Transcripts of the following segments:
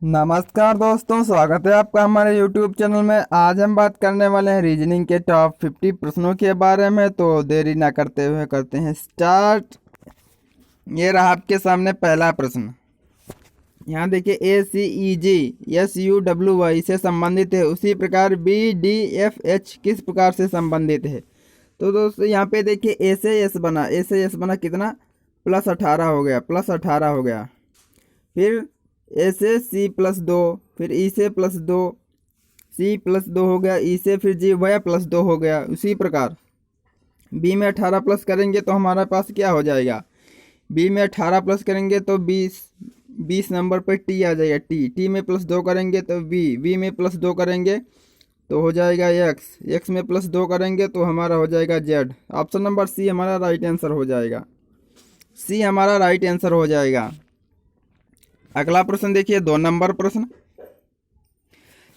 नमस्कार दोस्तों, स्वागत है आपका हमारे YouTube चैनल में। आज हम बात करने वाले हैं रीजनिंग के टॉप 50 प्रश्नों के बारे में। तो देरी ना करते हुए करते हैं स्टार्ट। ये रहा आपके सामने पहला प्रश्न। यहाँ देखिए ACEG SUWY से संबंधित है, उसी प्रकार BDFH किस प्रकार से संबंधित है। तो दोस्तों यहाँ पे देखिए ए से एस बना कितना, +18 हो गया, +18 हो गया। फिर ए से C+2, फिर ई से +2, C+2 हो गया, ई से फिर जी वह +2 हो गया। उसी प्रकार बी में 18 प्लस करेंगे तो हमारे पास क्या हो जाएगा, बी में 18 प्लस करेंगे तो 20 नंबर पर टी आ जाएगा, टी में +2 करेंगे तो वी में +2 करेंगे तो हो जाएगा एक्स में +2 करेंगे तो हमारा हो जाएगा जेड। ऑप्शन नंबर सी हमारा राइट आंसर हो जाएगा, सी हमारा राइट आंसर हो जाएगा। अगला प्रश्न देखिए 2 नंबर प्रश्न।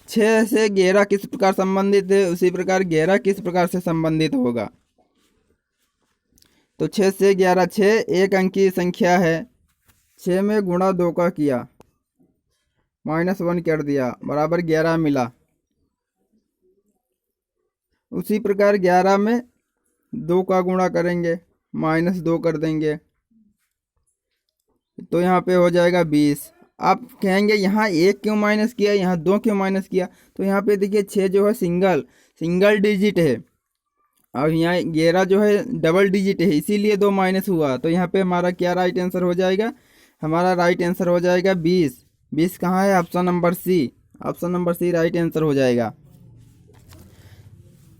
6 से 11 किस प्रकार संबंधित है, उसी प्रकार 11 किस प्रकार से संबंधित होगा। तो 6 से 11, 6 एक अंकीय संख्या है, 6 में गुणा 2 का किया, -1 कर दिया, बराबर 11 मिला। उसी प्रकार 11 में 2 का गुणा करेंगे, -2 कर देंगे तो यहाँ पे हो जाएगा 20। आप कहेंगे यहाँ 1 क्यों माइनस किया, यहाँ 2 क्यों माइनस किया। तो यहाँ पे देखिए 6 जो है सिंगल डिजिट है और यहाँ 11 जो है डबल डिजिट है, इसीलिए 2 माइनस हुआ। तो यहाँ पे हमारा क्या राइट आंसर हो जाएगा, हमारा राइट आंसर हो जाएगा 20। 20 कहाँ है, option number C, option number C right answer हो जाएगा।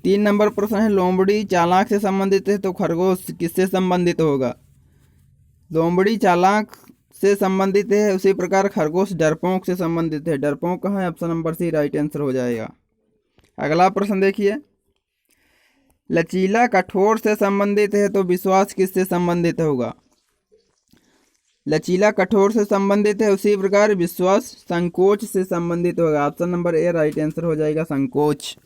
3 नंबर प्रश्न है, लोमड़ी चालाक से संबंधित है तो खरगोश किससे संबंधित होगा। लोमड़ी चालाक से संबंधित है, उसी प्रकार खरगोश डरपोक से संबंधित है। डरपोक कहाँ है, option number C right answer हो जाएगा। अगला प्रश्न देखिए, लचीला कठोर से संबंधित है तो विश्वास किससे संबंधित होगा। लचीला कठोर से संबंधित है, उसी प्रकार विश्वास संकोच से संबंधित होगा। Option number A right answer हो जाएगा, संकोच।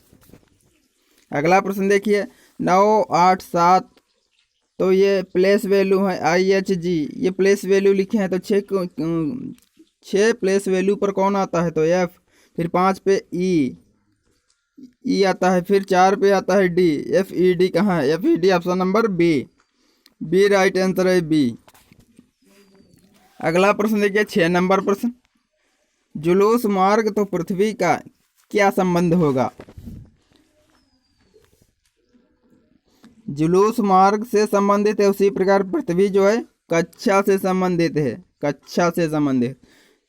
अगला प्रश्न देखिए 9, 8, 7, तो ये प्लेस वैल्यू है IHG, ये प्लेस वैल्यू लिखे हैं तो 6 प्लेस वैल्यू पर कौन आता है, तो F, फिर 5 पे E आता है, फिर 4 पे आता है D, FED कहाँ है, FED option number B right answer है, बी। अगला प्रश्न देखिए 6 नंबर प्रश्न, जुलूस मार्ग तो पृथ्वी का क्या संबंध होगा। जुलूस मार्ग से संबंधित है, उसी प्रकार पृथ्वी जो है कक्षा से संबंधित है, कक्षा से संबंधित।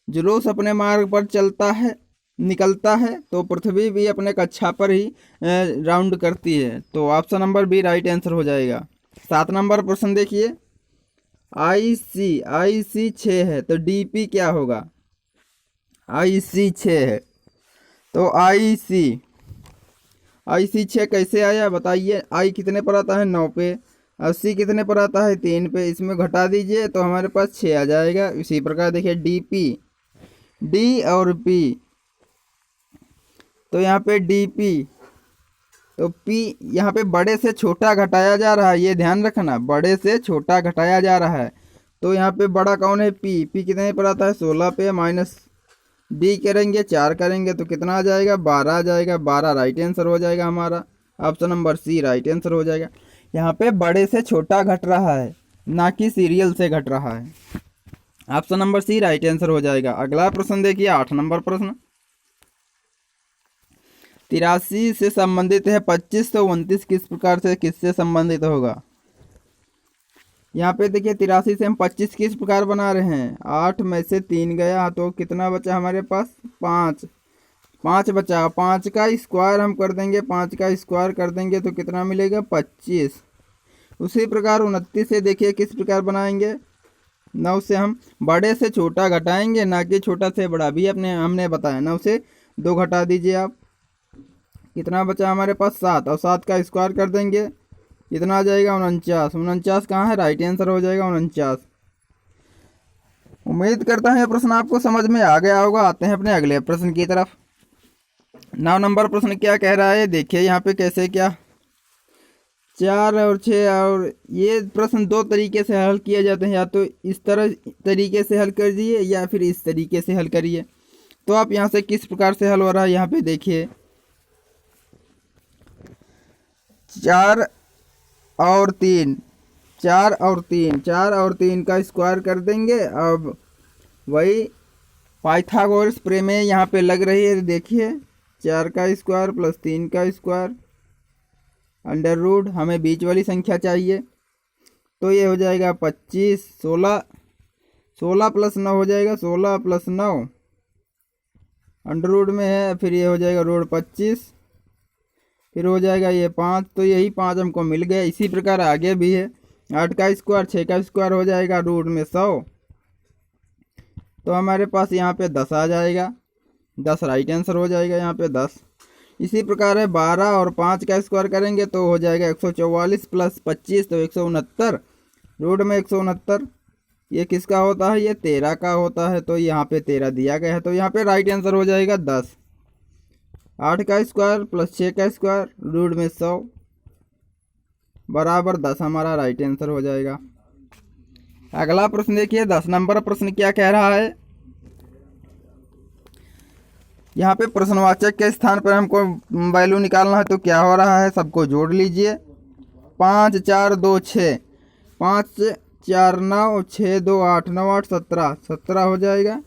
जुलूस अपने मार्ग पर चलता है, निकलता है, तो पृथ्वी भी अपने कक्षा पर ही राउंड करती है। तो option number B right answer हो जाएगा। 7 नंबर प्रश्न देखिए, IC 6 है तो DP क्या होगा। IC 6 है तो IC 6 कैसे आया बताइए। I कितने पर आता है, 9 पे, 80 कितने पर आता है, 3 पे, इसमें घटा दीजिए तो हमारे पास 6 आ जाएगा। इसी प्रकार देखिए DP, D और P, तो यहाँ पे DP, तो P यहाँ पे बड़े से छोटा घटाया जा रहा है, ये ध्यान रखना, बड़े से छोटा घटाया जा रहा है। तो यहाँ पे बड़ा कौन है, P कितने पर आता है, 16 पे, माइनस D करेंगे, 4 करेंगे तो कितना आ जाएगा, 12 आ जाएगा। 12 राइट आंसर हो जाएगा हमारा, option number C right answer हो जाएगा। यहाँ पे बड़े से छोटा घट रहा है, ना कि सीरियल से घट रहा है। Option number C right answer हो जाएगा। अगला प्रश्न देखिए 8 नंबर प्रश्न, 83 से संबंधित है, 25 तो 29 किस प्रकार से किससे संबंधित होगा। यहाँ पे देखिए 83 से हम 25 किस प्रकार बना रहे हैं, 8 में से 3 गया तो कितना बचा हमारे पास, 5 बचा। 5 का स्क्वायर हम कर देंगे, 5 का स्क्वायर कर देंगे तो कितना मिलेगा, 25। उसी प्रकार 29 से देखिए किस प्रकार बनाएंगे, 9 से हम बड़े से छोटा घटाएंगे, ना कि छोटा से बड़ा, भी हमने बताया। 9 से 2 घटा दीजिए आप, कितना बचा हमारे पास, 7, और 7 का स्क्वायर कर देंगे, कितना आ जाएगा, 49। 49 कहाँ है, राइट आंसर हो जाएगा 49। उम्मीद करता हूँ यह प्रश्न आपको समझ में आ गया होगा। आते हैं अपने अगले प्रश्न की तरफ। 9 नंबर प्रश्न क्या कह रहा है, देखिए यहाँ पे कैसे क्या, 4 और 6, और ये प्रश्न 2 तरीके से हल किए जाते हैं, या तो इस तरीके से हल करिए या फिर इस तरीके से हल करिए। तो आप यहाँ से किस प्रकार से हल हो रहा है, यहाँ पे देखिए 4 और 3, 4 और 3 का स्क्वायर कर देंगे। अब वही पाइथागोरस प्रमेय यहाँ पे लग रही है, देखिए 4 का स्क्वायर प्लस 3 का स्क्वायर अंडर रूट, हमें बीच वाली संख्या चाहिए, तो ये हो जाएगा 25, 16 प्लस 9 हो जाएगा, 16 प्लस 9 अंडर रूट में है, फिर ये हो जाएगा रूट 25, फिर हो जाएगा ये 5, तो यही 5 हमको मिल गया। इसी प्रकार आगे भी है, 8 का स्क्वायर 6 का स्क्वायर हो जाएगा रूट में 100, तो हमारे पास यहाँ पे 10 आ जाएगा, 10 राइट आंसर हो जाएगा यहाँ पे 10। इसी प्रकार है 12 और 5 का स्क्वायर करेंगे तो हो जाएगा 144 प्लस 25 तो 169, रूट में 169, ये किसका होता है, ये 13 का होता है, तो यहाँ पे 13 दिया गया है, तो यहाँ पे राइट आंसर हो जाएगा 10। 8 का स्क्वायर प्लस 6 का स्क्वायर रूट में 100 बराबर 10 हमारा राइट आंसर हो जाएगा। अगला प्रश्न देखिए 10 नंबर प्रश्न क्या कह रहा है। यहाँ पे प्रश्नवाचक के स्थान पर हमको वैल्यू निकालना है, तो क्या हो रहा है, सबको जोड़ लीजिए। 5 4 2 6, 5 4 9, 6 2 8, 9 8 17, 17 हो जाएगा।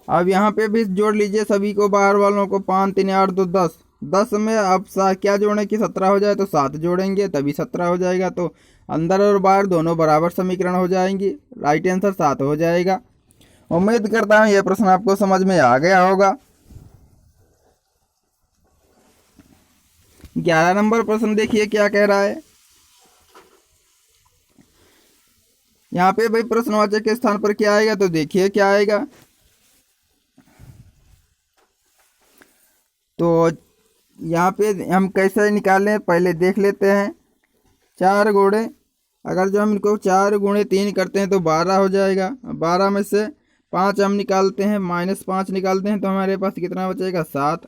अब यहाँ पे भी जोड़ लीजिए सभी को, बाहर वालों को, 5 3 8 2 10, 10 में अब क्या जोड़ें कि 17 हो जाए, तो 7 जोड़ेंगे तभी 17 हो जाएगा, तो अंदर और बाहर दोनों बराबर समीकरण हो जाएंगी, राइट आंसर 7 हो जाएगा। उम्मीद करता हूँ यह प्रश्न आपको समझ में आ गया होगा। 11 नंबर प्रश्न देखिए क्या कह रहा है। यहाँ पे भाई प्रश्नवाचक के स्थान पर क्या आएगा, तो देखिए क्या आएगा, तो यहाँ पे हम कैसे निकालें पहले देख लेते हैं। 4 गुणे, अगर जो हम इनको 4 गुणे 3 करते हैं तो 12 हो जाएगा। 12 में से 5 हम निकालते हैं, -5 निकालते हैं, तो हमारे पास कितना बचेगा, 7।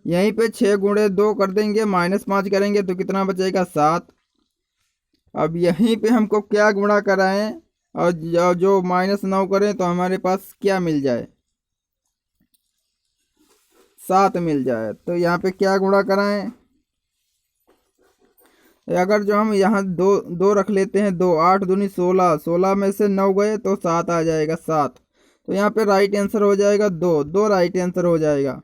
यहीं पे 6 गुणे 2 कर देंगे, -5 करेंगे तो कितना बचेगा, 7। अब यहीं पे हमको क्या गुणा कराएं और जो -9 करें तो हमारे पास क्या मिल जाए, 7 मिल जाए। तो यहाँ पे क्या गुणा कराएं, अगर जो हम यहाँ दो रख लेते हैं, 2 8 दूनी 16, 16 में से 9 गए तो 7 आ जाएगा, 7। तो यहाँ पे राइट आंसर हो जाएगा 2 राइट आंसर हो जाएगा।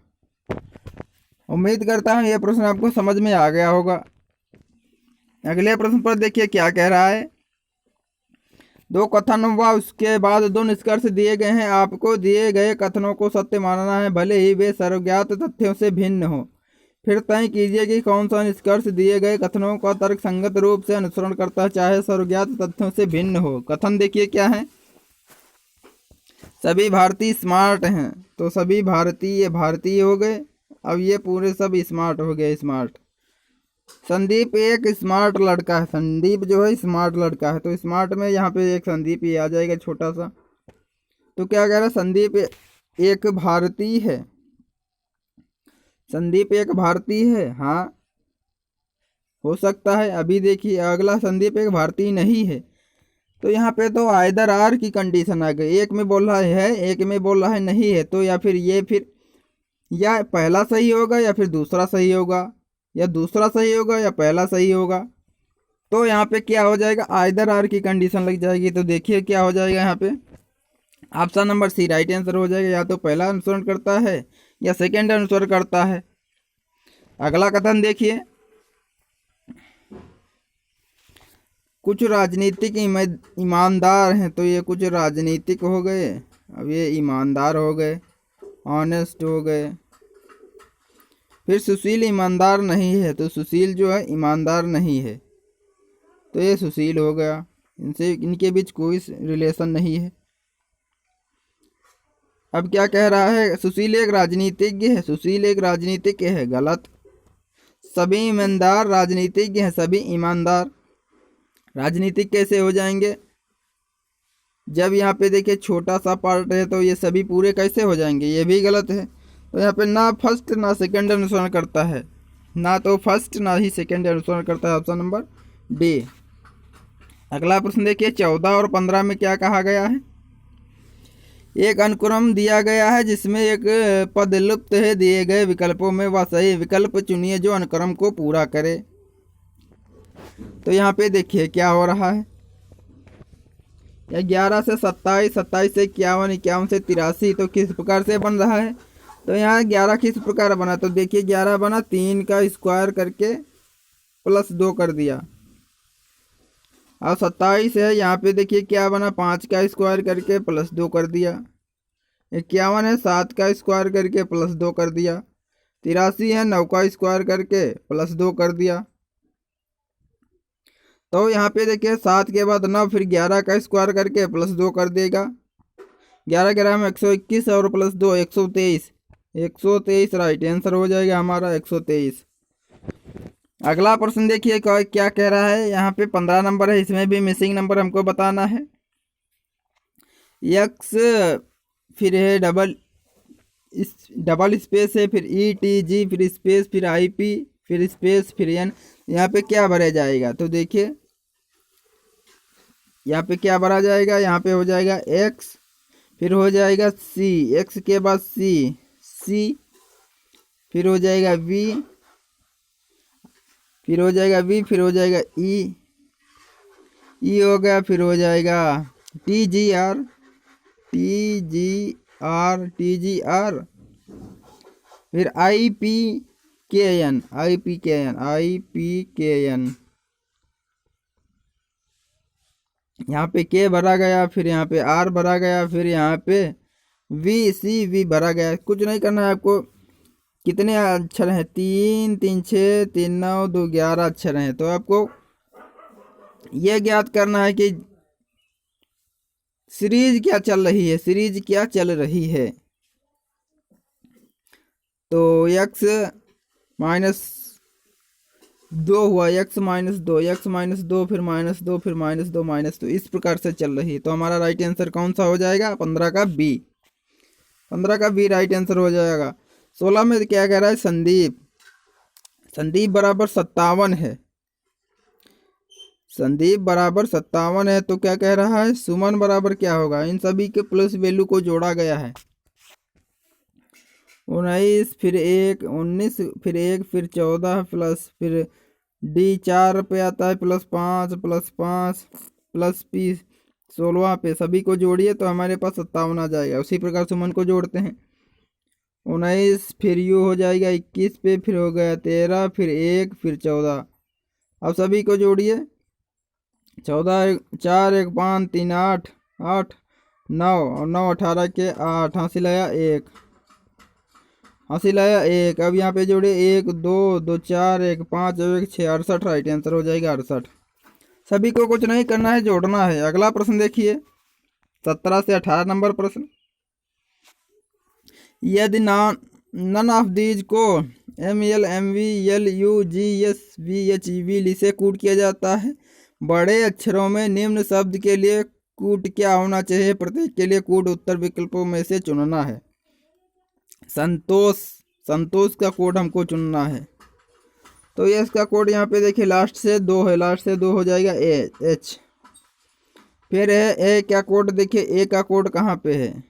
उम्मीद करता हूँ यह प्रश्न आपको समझ में आ गया होगा। अगले प्रश्न पर देखिए क्या कह रहा है। 2 कथन व उसके बाद 2 निष्कर्ष दिए गए हैं, आपको दिए गए कथनों को सत्य मानना है, भले ही वे सर्वज्ञात तथ्यों से भिन्न हो। फिर तय कीजिए कि कौन सा निष्कर्ष दिए गए कथनों का तर्क संगत रूप से अनुसरण करता है, चाहे सर्वज्ञात तथ्यों से भिन्न हो। कथन देखिए क्या है, सभी भारतीय स्मार्ट हैं, तो सभी भारतीय हो गए। अब ये पूरे सब स्मार्ट हो गए, स्मार्ट। संदीप एक स्मार्ट लड़का है, संदीप जो है स्मार्ट लड़का है, तो स्मार्ट में यहाँ पे एक संदीप ही आ जाएगा छोटा सा। तो क्या कह रहा है, संदीप एक भारतीय है, संदीप एक भारतीय है, हाँ हो सकता है। अभी देखिए अगला, संदीप एक भारतीय नहीं है, तो यहाँ पे तो आइदर आर की कंडीशन आ गई, एक में बोल रहा है, एक में बोल रहा है नहीं है, तो या फिर ये फिर या पहला सही होगा या फिर दूसरा सही होगा, या दूसरा सही होगा या पहला सही होगा। तो यहाँ पे क्या हो जाएगा, आइदर आर की कंडीशन लग जाएगी। तो देखिए क्या हो जाएगा, यहाँ पे option number C right answer हो जाएगा, या तो पहला अनुसरण करता है या सेकंड अनुसरण करता है। अगला कथन देखिए, कुछ राजनीतिक ईमानदार हैं, तो ये कुछ राजनीतिक हो गए, अब ये ईमानदार हो गए, ऑनेस्ट हो गए। फिर सुशील ईमानदार नहीं है, तो सुशील जो है ईमानदार नहीं है, तो ये सुशील हो गया, इनके बीच कोई रिलेशन नहीं है। अब क्या कह रहा है, सुशील एक राजनीतिज्ञ है, सुशील एक राजनीतिज्ञ है, गलत। सभी ईमानदार राजनीतिज्ञ हैं, सभी ईमानदार राजनीतिक कैसे हो जाएंगे, जब यहाँ पे देखिए छोटा सा पार्ट है, तो ये सभी पूरे कैसे हो जाएंगे, ये भी गलत है। तो यहाँ पे ना फर्स्ट ना सेकंड अनुसरण करता है, ना तो फर्स्ट ना ही सेकंड अनुसरण करता है, ऑप्शन नंबर डी। अगला प्रश्न देखिए 14 और 15 में क्या कहा गया है। एक अनुक्रम दिया गया है जिसमें एक पद लुप्त है, दिए गए विकल्पों में वह सही विकल्प चुनिए जो अनुक्रम को पूरा करे। तो यहाँ पे देखिए क्या हो रहा है, 11 से 27, 27 से 51, 51 से 83, तो किस प्रकार से बन रहा है। तो यहाँ 11 किस प्रकार बना, तो देखिए 11 बना 3 का स्क्वायर करके प्लस 2 कर दिया। और 27 है, यहाँ पे देखिए क्या बना, 5 का स्क्वायर करके प्लस 2 कर दिया। 51 है, 7 का स्क्वायर करके प्लस 2 कर दिया। 83 है, 9 का स्क्वायर करके प्लस 2 कर दिया। तो यहाँ पे देखिए 7 के बाद 9, फिर 11 का स्क्वायर करके प्लस 2 कर देगा। 11 ग्राम 121 और प्लस 2 123, 123 राइट आंसर हो जाएगा हमारा 123। अगला प्रश्न देखिए क्या कह रहा है, यहाँ पे 15 नंबर है, इसमें भी मिसिंग नंबर हमको बताना है। एक्स फिर है डबल स्पेस है, फिर ई टी जी, फिर स्पेस, फिर आई पी, फिर स्पेस, फिर एन, यहाँ पे क्या भरा जाएगा। तो देखिए यहाँ पे क्या भरा जाएगा, यहाँ पे हो जाएगा एक्स, फिर हो जाएगा सी, एक्स के बाद सी, फिर हो जाएगा वी, फिर हो जाएगा वी, फिर हो जाएगा ई हो गया, फिर हो जाएगा टी जी आर, फिर आई पी के एन, यहाँ पे के भरा गया, फिर यहाँ पे आर भरा गया, फिर यहाँ पे वी भरा गया। कुछ नहीं करना है आपको, कितने अक्षर हैं, 3 3 6 3 9 2 11 अक्षर हैं। तो आपको यह ज्ञात करना है कि सीरीज क्या चल रही है। तो x -2 हुआ, x -2, फिर -2, फिर -2, इस प्रकार से चल रही है। तो हमारा राइट आंसर कौन सा हो जाएगा, 15 का बी, 15 का बी राइट आंसर हो जाएगा। 16 में क्या कह रहा है, संदीप बराबर 57 है, संदीप बराबर 57 है। तो क्या कह रहा है, सुमन बराबर क्या होगा, इन सभी के प्लस वैल्यू को जोड़ा गया है। 19 फिर 1 19 फिर 1 फिर 14 प्लस फिर डी 4 पे आता है, प्लस 5 प्लस पी 16 पे, सभी को जोड़िए तो हमारे पास 57 आ जाएगा। उसी प्रकार सुमन को जोड़ते हैं, 19 फिर यू हो जाएगा 21 पे, फिर हो गया 13, फिर 1 फिर 14। अब सभी को जोड़िए, 14 4 1 5 3 8 8 9 और 9 18 के 8, हासिल आया 1, हासिल आया 1। अब यहाँ पे जोड़े 1 2 2 4 1 5 1 6 68 राइट आंसर हो जाएगा 68। सभी को कुछ नहीं करना है, जोड़ना है। अगला प्रश्न देखिए 17 से 18 नंबर प्रश्न, यदि नन ऑफ दीज को ML MV LU GS VH VL से कूट किया जाता है, बड़े अक्षरों में निम्न शब्द के लिए कूट क्या होना चाहिए, प्रत्येक के लिए कूट उत्तर विकल्पों में से चुनना है। संतोष का कोड हमको चुनना है। तो ये इसका कोड यहाँ पे देखिए लास्ट से 2 है, लास्ट से 2 हो जाएगा H। फिर है ए क्या कोड, देखिए ए का कोड कहाँ पे है,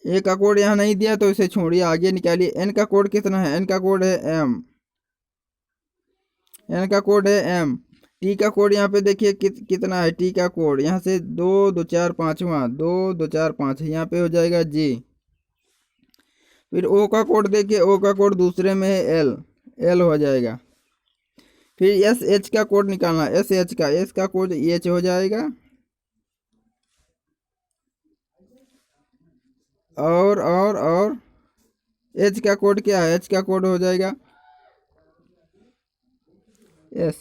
ए का कोड यहाँ नहीं दिया तो इसे छोड़िए, आगे निकालिए। एन का कोड कितना है, एन का कोड है M, एन का कोड है M। टी का कोड यहाँ पे देखिए कितना है, टी का कोड यहाँ से 2 2 4 5 2 2 4 5, यहाँ पे हो जाएगा G। फिर ओ का कोड देखिए, ओ का कोड दूसरे में है L हो जाएगा। फिर SH का कोड निकालना, SH का, S का कोड H हो जाएगा। और H का कोड क्या है, H का कोड हो जाएगा S।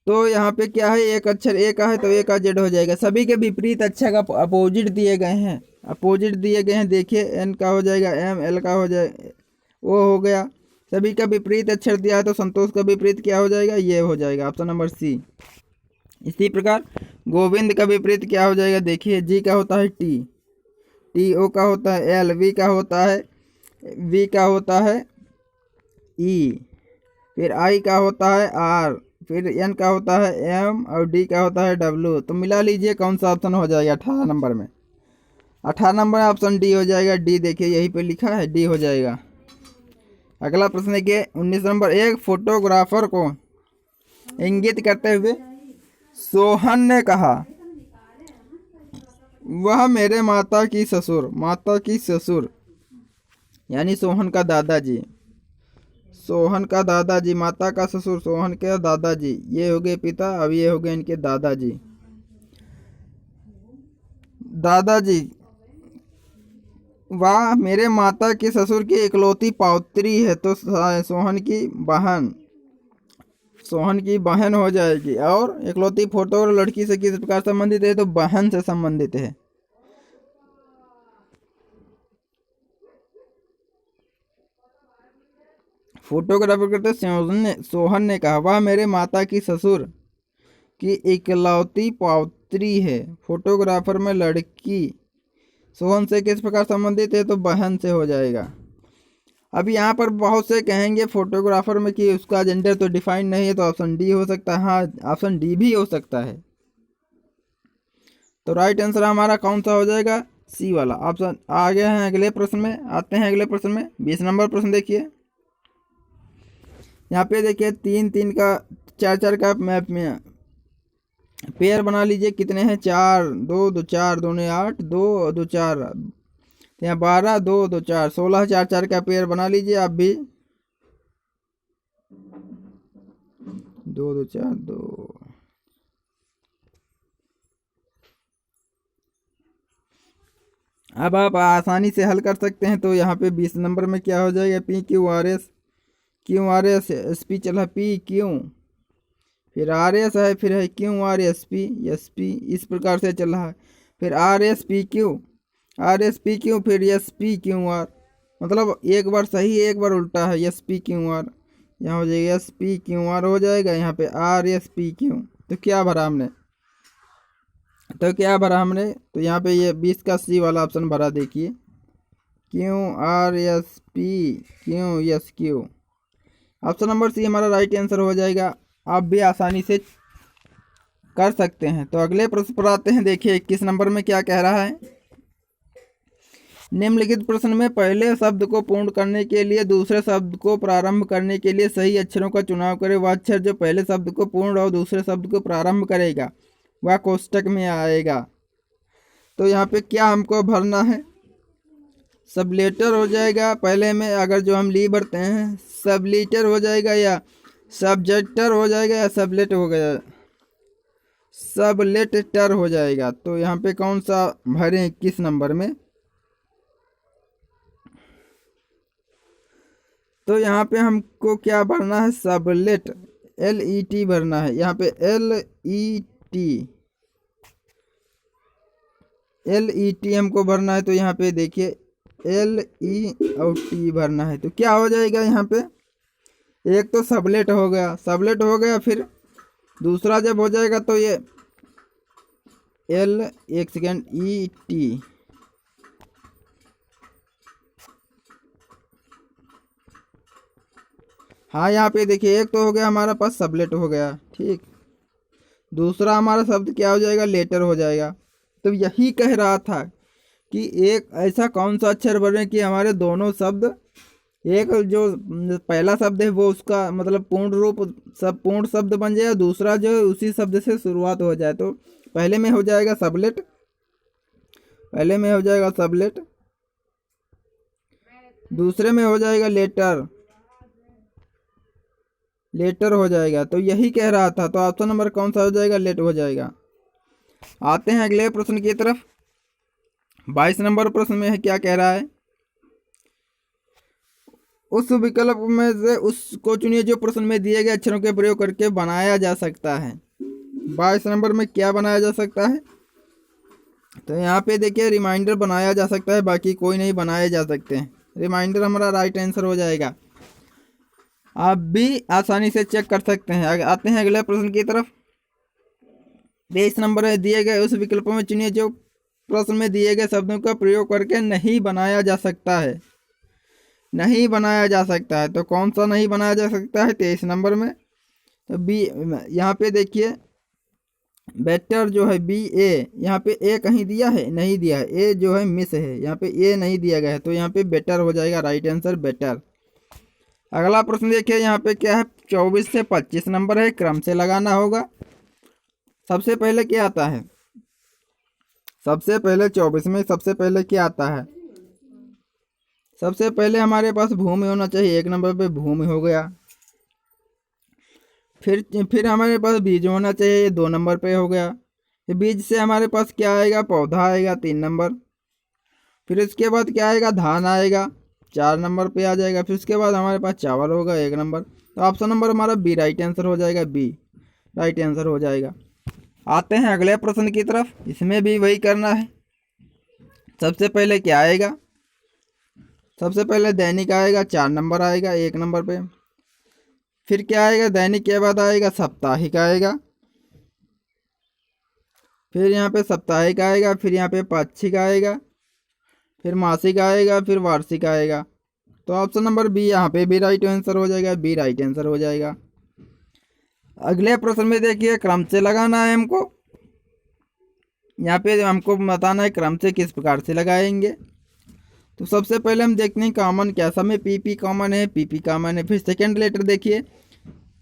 तो यहाँ पे क्या है, एक अक्षर ए का है तो ए का जेड हो जाएगा। सभी के विपरीत अक्षर का अपोजिट दिए गए हैं, देखिए एन का हो जाएगा M, L का हो जाएगा वो हो गया। सभी का विपरीत अक्षर दिया है तो संतोष का विपरीत क्या हो जाएगा, ये हो जाएगा ऑप्शन नंबर सी। इसी प्रकार गोविंद का विपरीत क्या हो जाएगा, देखिए जी का होता है टी, ओ का होता है एल, वी का होता है ई, फिर आई का होता है आर, फिर एन का होता है एम और डी का होता है डब्ल्यू। तो मिला लीजिए कौन सा ऑप्शन हो जाएगा 18 नंबर में। 18 नंबर ऑप्शन डी हो जाएगा। डी देखिए यहीं पे लिखा है, डी हो जाएगा। अगला प्रश्न देखिए 19 नंबर। एक फोटोग्राफर को इंगित करते हुए सोहन ने कहा, वह मेरे माता की ससुर यानी सोहन का दादाजी, माता का ससुर सोहन के दादाजी, ये हो गए पिता। अब ये हो गए इनके दादाजी। वाह मेरे माता के ससुर की इकलौती पौत्री है, तो सोहन की बहन हो जाएगी। और इकलौती फोटो और लड़की से किस प्रकार संबंधित है, तो बहन से संबंधित है। फोटोग्राफर करते सोहन ने कहा, वह मेरे माता की ससुर की इकलौती पौत्री है। फोटोग्राफर में लड़की सोहन से किस प्रकार संबंधित है, तो बहन से हो जाएगा। अब यहाँ पर बहुत से कहेंगे फोटोग्राफर में कि उसका जेंडर तो डिफाइन नहीं है, तो ऑप्शन डी हो सकता है। हाँ, ऑप्शन डी भी हो सकता है। तो राइट आंसर हमारा कौन सा हो जाएगा, सी वाला ऑप्शन। आगे हैं अगले प्रश्न में, आते हैं अगले प्रश्न में। 20 नंबर प्रश्न देखिए। यहाँ पे देखिए 3-3 का 4-4 का मैप में पेयर बना लीजिए। कितने हैं, 4 2 2 4 2 8 2 2 4, यहाँ 12 2 2 4 16, 4-4 का पेयर बना लीजिए आप भी। 2 2 4 2। अब आप आसानी से हल कर सकते हैं। तो यहाँ पे 20 नंबर में क्या हो जाएगा, P Q R S S P चला, पी क्यू फिर आर एस है, फिर है क्यू आर एस पी इस प्रकार से चल रहा है। फिर आर एस पी क्यू फिर एस पी क्यू आर, मतलब एक बार सही एक बार उल्टा है। एस पी क्यू आर यहाँ हो जाएगा, एस पी क्यू आर हो जाएगा। यहाँ पे आर एस पी क्यू। तो क्या भरा हमने, तो यहाँ पे ये 20 का सी वाला ऑप्शन भरा। देखिए Q R S P Q S Q, option number C हमारा राइट आंसर हो जाएगा। आप भी आसानी से कर सकते हैं। तो अगले प्रश्न पर आते हैं। देखिए 21 नंबर में क्या कह रहा है, निम्नलिखित प्रश्न में पहले शब्द को पूर्ण करने के लिए दूसरे शब्द को प्रारंभ करने के लिए सही अक्षरों का चुनाव करें। वह अक्षर जो पहले शब्द को पूर्ण और दूसरे शब्द को प्रारंभ करेगा वह कोष्टक में आएगा। तो यहाँ पे क्या हमको भरना है, सब लेटर हो जाएगा पहले में। अगर जो हम ली भरते हैं सब लीटर हो जाएगा, या सब्जेक्टर हो जाएगा, या सबलेट हो गया, सबलेटर हो जाएगा। तो यहाँ पे कौन सा भरें 21 नंबर में, तो यहाँ पे हमको क्या भरना है, सबलेट LET भरना है। यहाँ पे LET हमको भरना है। तो यहाँ पे देखिए LE और T भरना है। तो क्या हो जाएगा, यहाँ पे एक तो सबलेट हो गया, फिर दूसरा जब हो जाएगा तो ये एक सेकेंड ET, हाँ यहाँ पे देखिए एक तो हो गया हमारा पास सबलेट हो गया, ठीक। दूसरा हमारा शब्द क्या हो जाएगा, लेटर हो जाएगा। तो यही कह रहा था कि एक ऐसा कौन सा अक्षर बने कि हमारे दोनों शब्द, एक जो पहला शब्द है वो उसका मतलब पूर्ण शब्द बन जाए, दूसरा जो उसी शब्द से शुरुआत हो जाए। तो पहले में हो जाएगा सबलेट, दूसरे में हो जाएगा लेटर हो जाएगा। तो यही कह रहा था। तो ऑप्शन नंबर कौन सा हो जाएगा, लेट हो जाएगा। आते हैं अगले प्रश्न की तरफ। 22 नंबर प्रश्न में है, क्या कह रहा है, उस विकल्प में से उसको चुनिए जो प्रश्न में दिए गए अक्षरों के प्रयोग करके बनाया जा सकता है। 22 नंबर में क्या बनाया जा सकता है, तो यहाँ पे देखिए रिमाइंडर बनाया जा सकता है, बाकी कोई नहीं बनाए जा सकते हैं। रिमाइंडर हमारा राइट आंसर हो जाएगा। आप भी आसानी से चेक कर सकते हैं। आते हैं अगले प्रश्न की तरफ। 23 नंबर है, दिए गए उस विकल्प में चुनिए जो प्रश्न में दिए गए शब्दों का प्रयोग करके नहीं बनाया जा सकता है। तो कौन सा नहीं बनाया जा सकता है 23 नंबर में, तो बी यहाँ पे देखिए बेटर जो है बी ए, यहाँ पे ए कहीं दिया है, नहीं दिया है, ए जो है मिस है, यहाँ पे ए नहीं दिया गया है, तो यहाँ पे बेटर हो जाएगा, राइट आंसर बेटर। अगला प्रश्न देखिए, यहाँ पे क्या है, 24 से 25 नंबर है, क्रम से लगाना होगा। सबसे पहले क्या आता है, सबसे पहले 24 में सबसे पहले क्या आता है, सबसे पहले हमारे पास भूमि होना चाहिए, 1 नंबर पे भूमि हो गया। फिर हमारे पास बीज होना चाहिए, 2 नंबर पे हो गया। फिर बीज से हमारे पास क्या आएगा, पौधा आएगा, 3 नंबर। फिर इसके बाद क्या आएगा, धान आएगा, 4 नंबर पे आ जाएगा। फिर उसके बाद हमारे पास चावल होगा, 1 नंबर। तो ऑप्शन नंबर हमारा बी राइट आंसर हो जाएगा, बी राइट आंसर हो जाएगा। आते हैं अगले प्रश्न की तरफ, इसमें भी वही करना है। सबसे पहले क्या आएगा, सबसे पहले दैनिक आएगा, 4 नंबर आएगा, 1 नंबर पे। फिर क्या आएगा, दैनिक के बाद आएगा साप्ताहिक आएगा, फिर यहाँ पे साप्ताहिक आएगा, फिर यहाँ पे पाक्षिक आएगा, फिर मासिक आएगा, फिर वार्षिक आएगा। तो ऑप्शन नंबर बी यहाँ पे भी राइट आंसर हो जाएगा, बी राइट आंसर हो जाएगा। अगले प्रश्न में देखिए, क्रम से लगाना है हमको, यहाँ पे हमको बताना है क्रम से किस प्रकार से लगाएंगे। तो सबसे पहले हम देखते हैं कॉमन क्या, सब में पी कॉमन है, पी कॉमन है। फिर सेकेंड लेटर देखिए,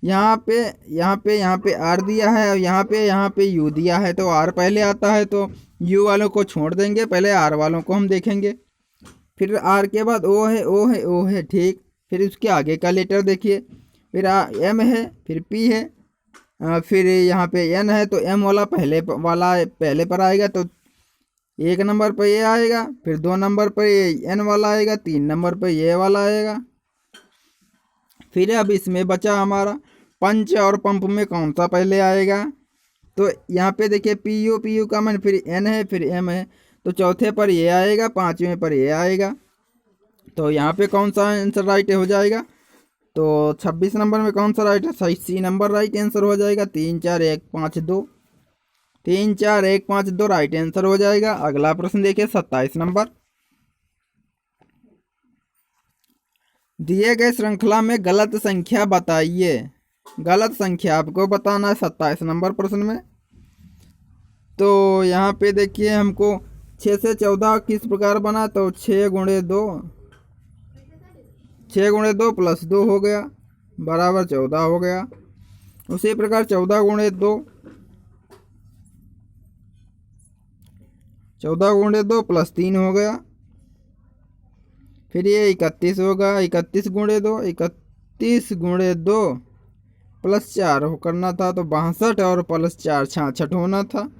यहाँ पे आर दिया है और यहाँ पे यू दिया है, तो आर पहले आता है, तो यू वालों को छोड़ देंगे, पहले आर वालों को हम देखेंगे। फिर आर के बाद ओ है, ठीक। फिर उसके आगे का लेटर देखिए, फिर एम है, फिर पी है, फिर यहाँ पे एन है, तो एम वाला पहले पर आएगा, तो 1 नंबर पर ये आएगा। फिर 2 नंबर पर ये एन वाला आएगा, 3 नंबर पर ये वाला आएगा। फिर अब इसमें बचा हमारा पंच और पंप में कौन सा पहले आएगा, तो यहाँ पे देखिए पी यू का मन, फिर एन है, फिर एम है, तो चौथे पर ये आएगा, 5वें पर ये आएगा। तो यहाँ पे कौन सा आंसर राइट हो जाएगा, तो 26 नंबर में कौन सा राइट है, सही सी नंबर राइट आंसर हो जाएगा, 3 4 1 5 2, 3 4 1 5 2 राइट आंसर हो जाएगा। अगला प्रश्न देखिए 27 नंबर, दिए गए श्रृंखला में गलत संख्या बताइए। गलत संख्या आपको बताना है 27 नंबर प्रश्न में। तो यहाँ पे देखिए हमको 6 से 14 किस प्रकार बना, तो 6 गुणे 2 प्लस 2 हो गया बराबर 14 हो गया। उसी प्रकार 14 गुणे 2 प्लस 3 हो गया। फिर ये 31 होगा, 31 गुणे 2 प्लस 4 हो करना था, तो 62 और प्लस 4 66 होना था,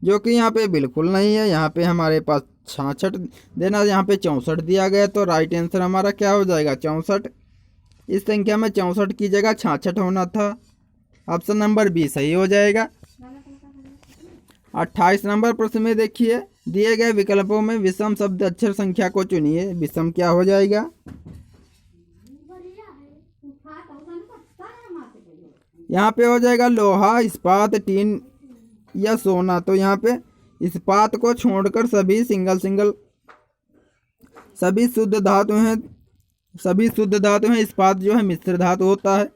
जो कि यहाँ पे बिल्कुल नहीं है। यहाँ पे हमारे पास 66 देना, यहाँ पे 64 दिया गया, तो राइट आंसर हमारा क्या हो जाएगा, 64। इस संख्या में 64 की जगह 66 होना था, ऑप्शन नंबर बी सही हो जाएगा। 28 नंबर प्रश्न में देखिए, दिए गए विकल्पों में विषम शब्द अक्षर संख्या को चुनिए। विषम क्या हो जाएगा, यहाँ पे हो जाएगा लोहा, इस्पात, टीन या सोना। तो यहाँ पे इस्पात को छोड़कर सभी सभी शुद्ध धातु हैं। इस्पात जो है मिश्र धातु होता है,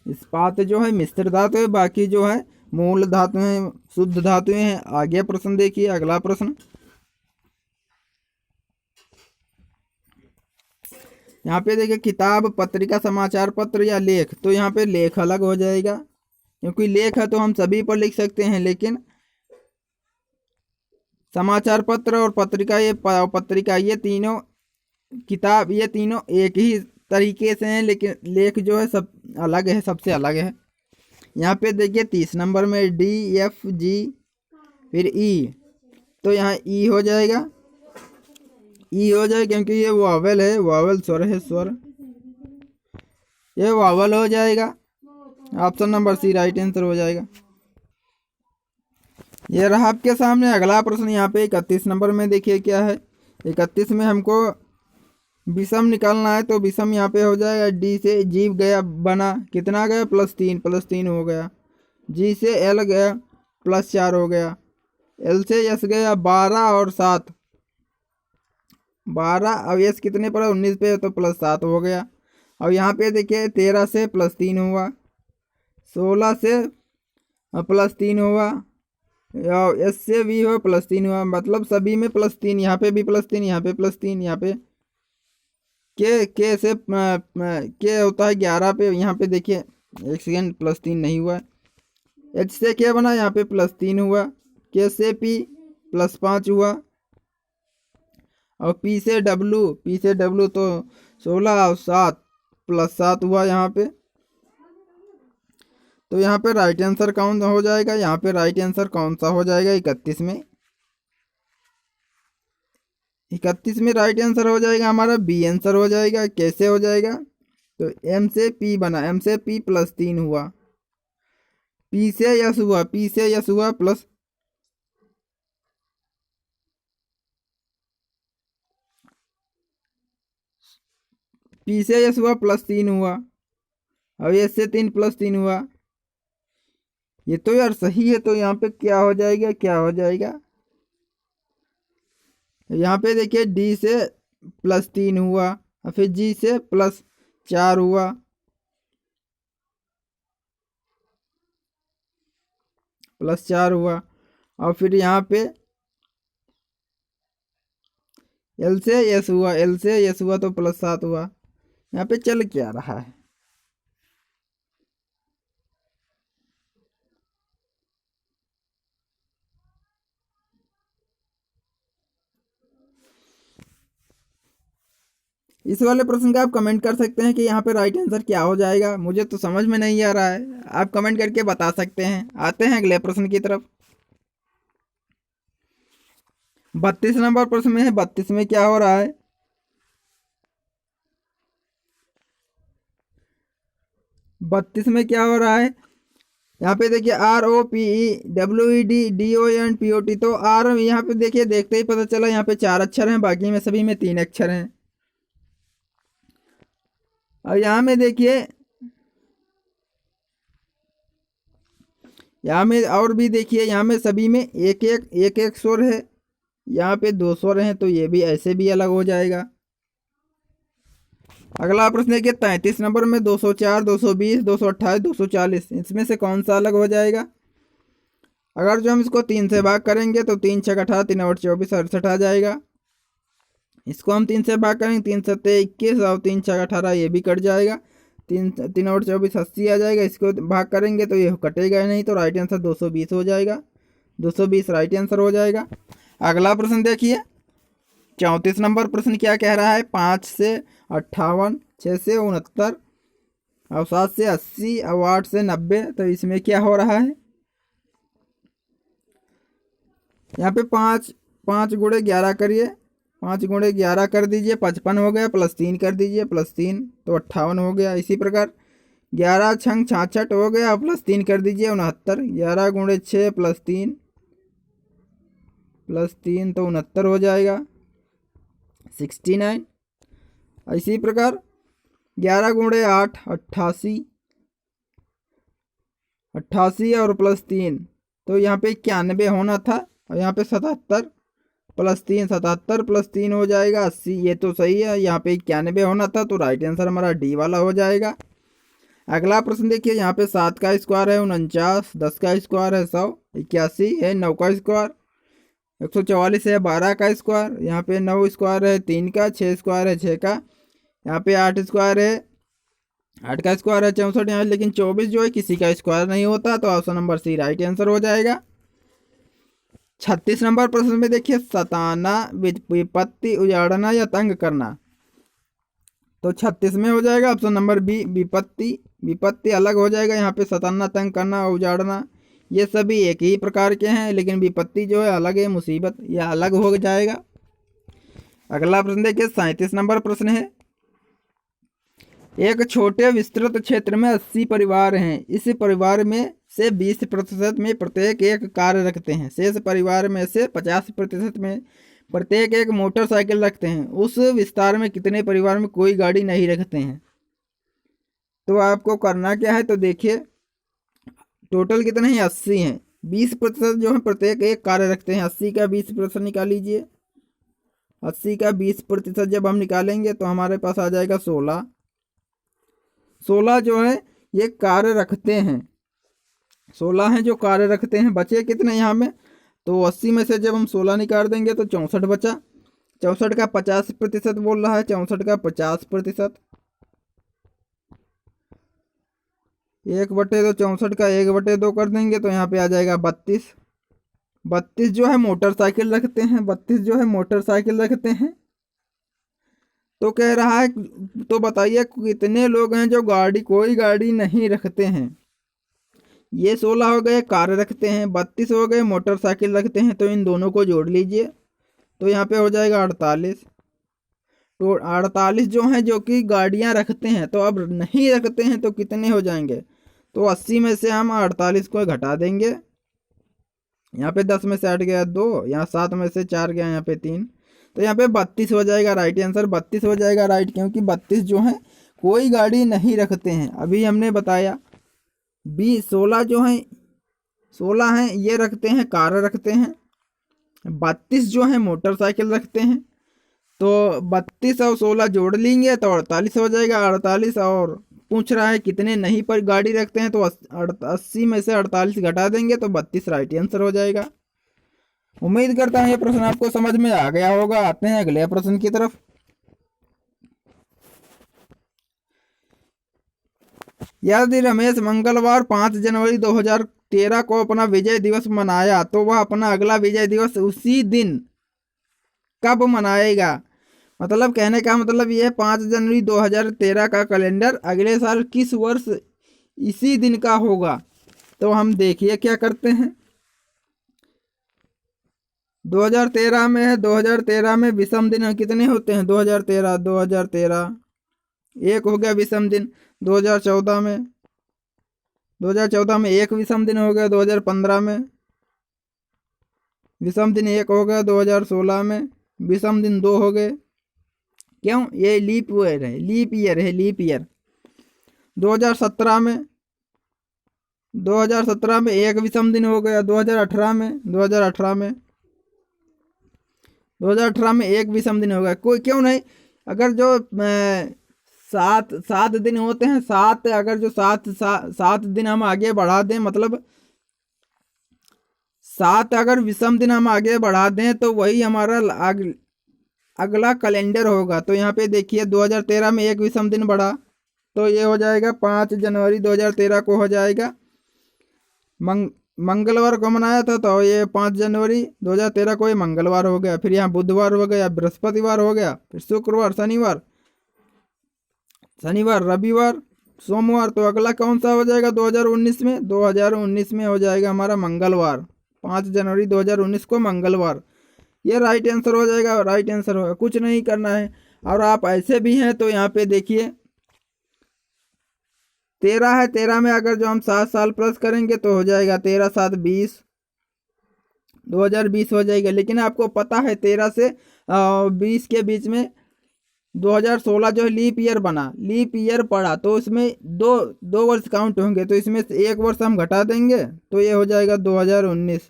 इस्पात जो है मिश्र धातु है, बाकी जो है मूल धातु हैं, शुद्ध धातुएं हैं। आगे प्रश्न देखिए, अगला प्रश्न यहाँ पे देखिए, किताब, पत्रिका, समाचार पत्र या लेख। तो यहाँ पे लेख अलग हो जाएगा, क्योंकि लेख है तो हम सभी पर लिख सकते हैं, लेकिन समाचार पत्र और पत्रिका ये तीनों किताब, ये तीनों एक ही तरीके से हैं, लेकिन लेख जो है सब अलग है, सबसे अलग है। यहाँ पे देखिए 30 नंबर में डी एफ जी फिर ई, तो यहाँ ई हो जाएगा, क्योंकि ये वावल है, वावल स्वर है, स्वर ये वावल हो जाएगा। Option number C right answer हो जाएगा। ये रहा आपके सामने अगला प्रश्न। यहाँ पे 31 नंबर में देखिए क्या है, 31 में हमको विषम निकालना है, तो विषम यहाँ पे हो जाएगा, डी से जी गया बना, कितना गया, प्लस 3 हो गया। जी से एल गया, प्लस 4 हो गया। एल से यस गया, 12 और 7, 12 अब यस कितने पर है, 19 पे, तो प्लस 7 हो गया। और यहाँ पे देखिए 13 से +3 हुआ, 16 से +3 हुआ, और एस से भी हुआ +3 हुआ, मतलब सभी में +3, यहाँ पे भी +3, यहाँ पे +3, यहाँ पे के से के होता है 11 पे, यहाँ पे देखिए 1 सेकेंड +3 नहीं हुआ। एच से क्या बना, यहाँ पे +3 हुआ, के से पी +5 हुआ, और पी से डब्लू तो 16 और 7 +7 हुआ यहाँ पे। तो यहाँ पे राइट आंसर कौन हो जाएगा, यहाँ पे राइट आंसर कौन सा हो जाएगा, 31 में। 31 में राइट आंसर हो जाएगा हमारा बी आंसर हो जाएगा। कैसे हो जाएगा, तो एम से पी बना, एम से पी +3 हुआ, पी से यस हुआ, पी से यस हुआ प्लस पी से यस हुआ +3 हुआ, और एस से 3 +3 हुआ। ये तो यार सही है, तो यहाँ पे क्या हो जाएगा, क्या हो जाएगा, यहाँ पे देखिए डी से +3 हुआ, और फिर जी से +4 हुआ, +4 हुआ, और फिर यहाँ पे एल से यस हुआ, एल से यस हुआ तो +7 हुआ। यहाँ पे चल क्या रहा है, इस वाले प्रश्न का आप कमेंट कर सकते हैं कि यहाँ पे राइट आंसर क्या हो जाएगा। मुझे तो समझ में नहीं आ रहा है, आप कमेंट करके बता सकते हैं। आते हैं अगले प्रश्न की तरफ। 32 नंबर प्रश्न में है, 32 में क्या हो रहा है, 32 में क्या हो रहा है, यहाँ पे देखिए ROPEWEDDONPOT। तो आर यहाँ पे देखिए देखते ही पता चला यहाँ पे 4 अक्षर हैं, बाकी में सभी में 3 अक्षर हैं। और यहाँ में देखिए, यहाँ में और भी देखिए, यहाँ में सभी में एक स्वर है, यहाँ पे 2 स्वर हैं, तो ये भी ऐसे भी अलग हो जाएगा। अगला प्रश्न देखिए 33 नंबर में 204, 220, 228, 240, इसमें से कौन सा अलग हो जाएगा। अगर जो हम इसको 3 से भाग करेंगे तो 3 6 18, 3 8 24, 68 आ जाएगा। इसको हम 3 से भाग करेंगे, 3 7 21, और 3 6 18, ये भी कट जाएगा। 3 3 8 24, 80 आ जाएगा। इसको भाग करेंगे तो ये कटेगा ही नहीं, तो राइट आंसर 220 हो जाएगा। 220 राइट आंसर हो जाएगा। अगला प्रश्न देखिए 34 नंबर प्रश्न क्या कह रहा है, 5 से 58, 6 से 69, और 7 से 80, और 8 से 90। तो इसमें क्या हो रहा है, यहाँ पे 5 गुणे 11 करिए, 5 गुणे 11 कर दीजिए, 55 हो गया, +3 कर दीजिए, +3 तो 58 हो गया। इसी प्रकार 11 छंग 66 हो गया, +3 कर दीजिए, 69। 11 गुणे 6 +3 तो 69 हो जाएगा, 69। इसी प्रकार 11 गुणे 8 88, 88 और +3 तो यहाँ पे 91 होना था, और यहाँ पे 77 +3, 77 +3 हो जाएगा 80। ये तो सही है, यहाँ पे 91 होना था, तो राइट आंसर हमारा डी वाला हो जाएगा। अगला प्रश्न देखिए, यहाँ पे 7 का स्क्वायर है 49, 10 का स्क्वायर है 100, 81 है 9 का स्क्वायर, 144 है 12 का स्क्वायर, यहाँ पे 9 स्क्वायर है 3 का, 6 स्क्वायर है 6 का, यहाँ पे 8 स्क्वायर है 8 का स्क्वायर है 64 यहाँ, लेकिन 24 जो है किसी का स्क्वायर नहीं होता, तो option number C right answer हो जाएगा। 36 नंबर प्रश्न में देखिए, सताना, विपत्ति, उजाड़ना या तंग करना। तो 36 में हो जाएगा ऑप्शन नंबर बी, विपत्ति। विपत्ति अलग हो जाएगा, यहाँ पे सताना, तंग करना, उजाड़ना ये सभी एक ही प्रकार के हैं, लेकिन विपत्ति जो है अलग है, मुसीबत, यह अलग हो जाएगा। अगला प्रश्न देखिए 37 नंबर प्रश्न है, एक छोटे विस्तृत क्षेत्र में 80 परिवार हैं। इस परिवार में से 20% में प्रत्येक एक कार रखते हैं, शेष परिवार में से 50% में प्रत्येक एक मोटरसाइकिल रखते हैं। उस विस्तार में कितने परिवार में कोई गाड़ी नहीं रखते हैं। तो आपको करना क्या है, तो देखिए टोटल कितने हैं, 80 हैं। 20% जो है प्रत्येक एक कार्य रखते हैं, 80 का 20% निकाल लीजिए। 80 का 20% जब हम निकालेंगे तो हमारे पास आ जाएगा 16। 16 जो है ये कार्य रखते हैं, 16 हैं जो कार्य रखते हैं। बचे कितने यहाँ में, तो 80 में से जब हम 16 निकाल देंगे तो 64 बचा। 64 का 50% बोल रहा है, 64 का 50%, 1/2, 64 का 1/2 कर देंगे तो यहाँ पे आ जाएगा 32। 32 जो है मोटरसाइकिल रखते हैं, 32 जो है मोटरसाइकिल रखते हैं। तो कह रहा है, तो बताइए कितने लोग हैं जो कोई गाड़ी नहीं रखते हैं। ये 16 हो गए कार रखते हैं, 32 हो गए मोटरसाइकिल रखते हैं, तो इन दोनों को जोड़ लीजिए तो यहाँ पे हो जाएगा 48। तो 48 जो हैं जो कि गाड़ियाँ रखते हैं, तो अब नहीं रखते हैं तो कितने हो जाएंगे, तो 80 में से हम 48 को घटा देंगे। यहाँ पे 10 में से 8 गया 2, यहाँ 7 में से 4 गया, यहाँ पे 3, तो यहाँ पे 32 हो जाएगा राइट आंसर। 32 हो जाएगा राइट, क्योंकि 32 जो है कोई गाड़ी नहीं रखते हैं। अभी हमने बताया 16 जो है 16 हैं ये रखते हैं, कार रखते हैं। 32 जो है मोटरसाइकिल रखते हैं। तो 32 और 16 जोड़ लेंगे तो 48 हो जाएगा। 48 और पूछ रहा है कितने नहीं पर गाड़ी रखते हैं, तो 80 में से 48 घटा देंगे तो 32 राइट आंसर हो जाएगा। उम्मीद करता हूँ ये प्रश्न आपको समझ में आ गया होगा। आते हैं अगले प्रश्न की तरफ। यदि रमेश मंगलवार 5 जनवरी 2013 को अपना विजय दिवस मनाया, तो वह अपना अगला विजय दिवस उसी दिन कब मनाएगा। मतलब कहने का मतलब ये 5 जनवरी 2013 का कैलेंडर अगले साल किस वर्ष इसी दिन का होगा। तो हम देखिए क्या करते हैं। 2013 में है, 2013 में विषम दिन कितने होते हैं, 2013 एक हो गया विषम दिन। 2014 में एक विषम दिन हो गया। 2015 में विषम दिन 1 हो गया। 2016 में विषम दिन 2 हो गए। क्यों, ये लीप ईयर है, लीप ईयर। 2017 में एक विषम दिन हो गया। 2018 में एक विषम दिन हो गया। कोई क्यों नहीं, अगर जो 7 दिन होते हैं, 7 अगर जो 7 दिन हम आगे बढ़ा दें, मतलब 7 अगर विषम दिन हम आगे बढ़ा दें तो वही हमारा अगला कैलेंडर होगा। तो यहाँ पे देखिए 2013 में एक विषम दिन बढ़ा तो ये हो जाएगा 5 जनवरी 2013 को हो जाएगा। मंगलवार को मनाया था तो ये 5 जनवरी 2013 को ये मंगलवार हो गया। फिर यहाँ बुधवार हो गया, बृहस्पतिवार हो गया, फिर शुक्रवार, शनिवार, रविवार, सोमवार। तो अगला कौन सा हो जाएगा 2019 में, 2019 में हो जाएगा हमारा मंगलवार। 5 जनवरी 2019 को मंगलवार। ये राइट आंसर हो जाएगा, राइट आंसर होगा, कुछ नहीं करना है। और आप ऐसे भी हैं तो यहाँ पे देखिए 13 है, 13 में अगर जो हम 7 साल प्लस करेंगे तो हो जाएगा 13 7 20, 2020 हो जाएगा। लेकिन आपको पता है 13 से 20 के बीच में 2016 जो है लीप ईयर बना, लीप ईयर पड़ा, तो इसमें दो वर्ष काउंट होंगे। तो इसमें से एक वर्ष हम घटा देंगे तो ये हो जाएगा 2019।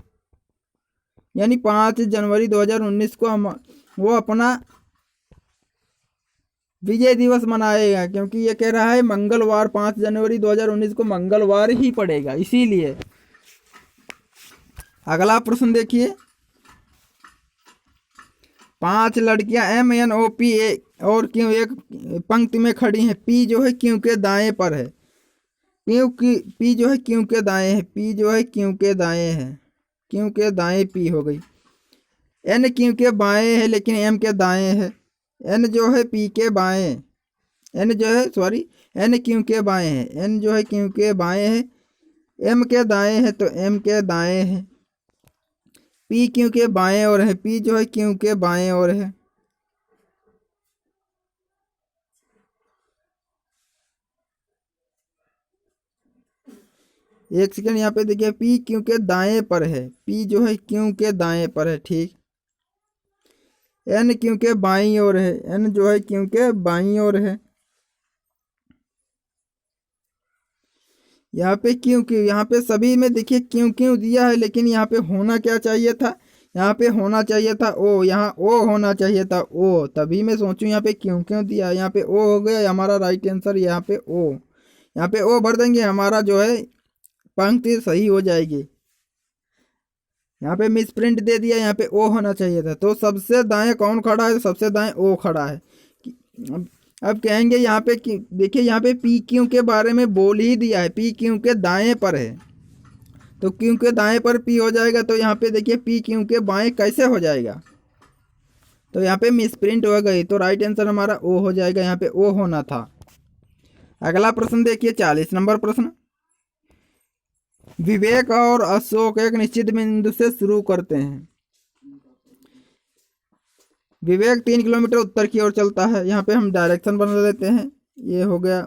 यानी 5 जनवरी 2019 को हम वो अपना विजय दिवस मनाएगा, क्योंकि ये कह रहा है मंगलवार 5 जनवरी 2019 को मंगलवार ही पड़ेगा, इसीलिए। अगला प्रश्न देखिए। 5 लड़कियां MNOP और क्यों एक पंक्ति में खड़ी हैं। P जो है क्यों के दाएं पर है, क्योंकि P जो है क्यों के दाएं है, P जो है क्यों के दाएं है, क्यों के दाएं P हो गई। N क्यों के बाएं है लेकिन M के दाएं है। N जो है P के बाएं, N क्यों के बाएं है, N जो है क्यों के बाएं है, M के दाएं है तो M के दाएं है। P क्यों के बाएं ओर है, P जो है क्यों के बाएं ओर है। एक सेकंड, यहाँ पे देखिए P क्यों के दाएं पर है, P जो है क्यों के दाएं पर है, ठीक। N क्यों के बाईं ओर है, N जो है क्यों के बाईं ओर है। यहाँ पे क्यों यहाँ पे सभी में देखिए क्यों दिया है, लेकिन यहाँ पे होना क्या चाहिए था, यहाँ पे होना चाहिए था ओ, यहाँ ओ होना चाहिए था ओ, तभी मैं सोचूं यहाँ पे क्यों दिया है। यहाँ पे ओ हो गया हमारा राइट आंसर, यहाँ पे ओ, यहाँ पे ओ भर देंगे, हमारा जो है पंक्ति सही हो जाएगी। यहाँ पे मिस प्रिंट दे दिया, यहाँ पे ओ होना चाहिए था। तो सबसे दाएं कौन खड़ा है? तो सबसे दाएं ओ खड़ा है। अब कहेंगे यहाँ पे कि देखिए यहाँ पे पी क्यू के बारे में बोल ही दिया है, पी क्यू के दाएं पर है, तो क्यू के दाएं पर पी हो जाएगा। तो यहाँ पे देखिए पी क्यू के बाएं कैसे हो जाएगा? तो यहाँ पे मिस प्रिंट हो गई, तो राइट आंसर हमारा ओ हो जाएगा, यहाँ पे ओ होना था। अगला प्रश्न देखिए 40 नंबर प्रश्न। विवेक और अशोक एक निश्चित बिंदु से शुरू करते हैं। विवेक 3 किलोमीटर उत्तर की ओर चलता है। यहाँ पे हम डायरेक्शन बना लेते हैं, ये हो गया।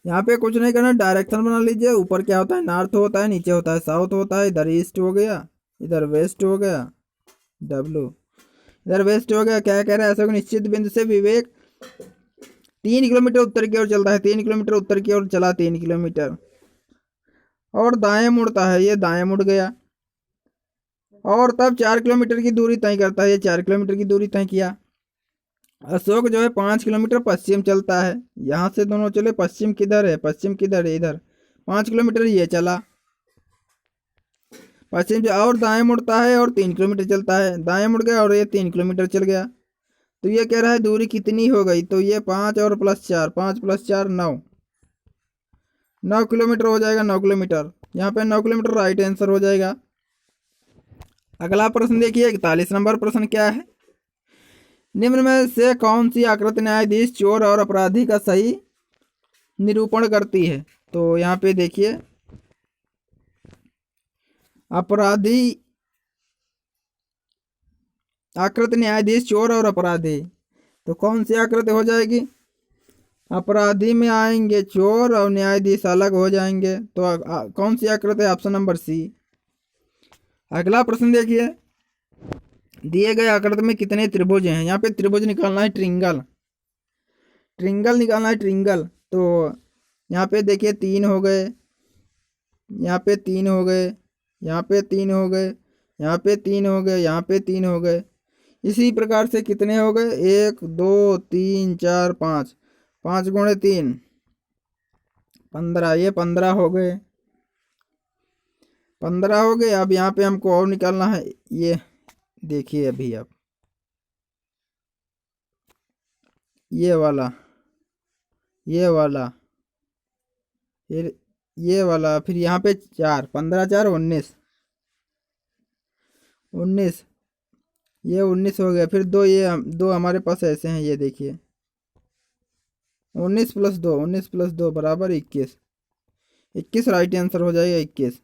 यहाँ पे कुछ नहीं करना, डायरेक्शन बना लीजिए। ऊपर क्या होता है? नॉर्थ होता है, नीचे होता है साउथ होता है, इधर ईस्ट हो गया, इधर वेस्ट हो गया, डब्लू इधर वेस्ट हो गया। क्या कह रहा है? ऐसा निश्चित बिंदु से विवेक 3 किलोमीटर उत्तर की ओर चलता है। 3 किलोमीटर उत्तर की ओर चला, 3 किलोमीटर, और दाएं मुड़ता है, ये दाएं मुड़ गया, और तब 4 किलोमीटर की दूरी तय करता है। ये 4 किलोमीटर की दूरी तय किया। अशोक जो है 5 किलोमीटर पश्चिम चलता है। यहाँ से दोनों चले, पश्चिम किधर है? पश्चिम किधर है? इधर। 5 किलोमीटर ये चला पश्चिम से, और दाएं मुड़ता है और 3 किलोमीटर चलता है। दाएं मुड़ गया और ये 3 किलोमीटर चल गया। तो ये कह रहा है दूरी कितनी हो गई? तो ये 5 और +4, 5 + 4 9, 9 किलोमीटर हो जाएगा। 9 किलोमीटर, यहाँ पे 9 किलोमीटर राइट आंसर हो जाएगा। अगला प्रश्न देखिए 41 नंबर प्रश्न क्या है? निम्न में से कौन सी आकृति न्यायाधीश चोर और अपराधी का सही निरूपण करती है? तो यहाँ पे देखिए अपराधी, आकृति न्यायाधीश चोर और अपराधी, तो कौन सी आकृति हो जाएगी? अपराधी में आएंगे चोर और न्यायाधीश अलग हो जाएंगे। तो कौन सी आकृति? Option number C. अगला प्रश्न देखिए, दिए गए आकृति में कितने त्रिभुज हैं? यहाँ पे त्रिभुज निकालना है, ट्रिंगल, ट्रिंगल निकालना है, ट्रिंगल। तो यहाँ पे देखिए 3 हो गए, यहाँ पे 3 हो गए, यहाँ पे 3 हो गए, यहाँ पे 3 हो गए, यहाँ पे 3 हो गए। इसी प्रकार से कितने हो गए? 1 2 3 4 5, 5 गुणे 3 15, ये 15 हो गए, 15 हो गए। अब यहाँ पे हमको और निकालना है, ये देखिए अभी आप ये वाला, ये वाला, फिर ये वाला, फिर यहाँ पे 4, 15 4 19, 19, ये 19 हो गया। फिर 2, ये 2 हमारे पास ऐसे हैं, ये देखिए 19 + 2, 19 + 2 बराबर 21, 21 राइट आंसर हो जाएगा। 21,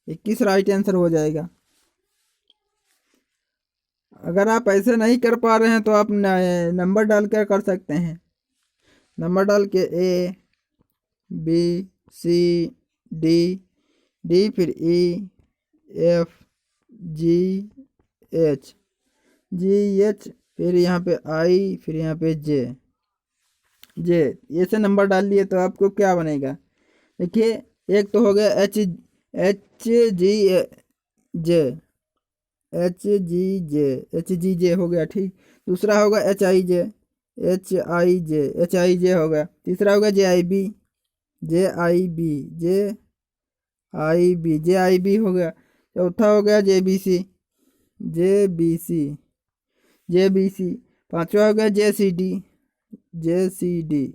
21 राइट आंसर हो जाएगा। अगर आप ऐसे नहीं कर पा रहे हैं तो आप नंबर डाल कर कर सकते हैं। नंबर डाल के A B C D D, फिर E F G H G H, फिर यहाँ पे I, फिर यहाँ पे J, ऐसे नंबर डाल लिए तो आपको क्या बनेगा? देखिए एक तो हो गया H G J हो गया, ठीक। दूसरा होगा H I J हो गया। तीसरा होगा J I B हो गया। चौथा हो गया J B C। पांचवा हो गया J C D।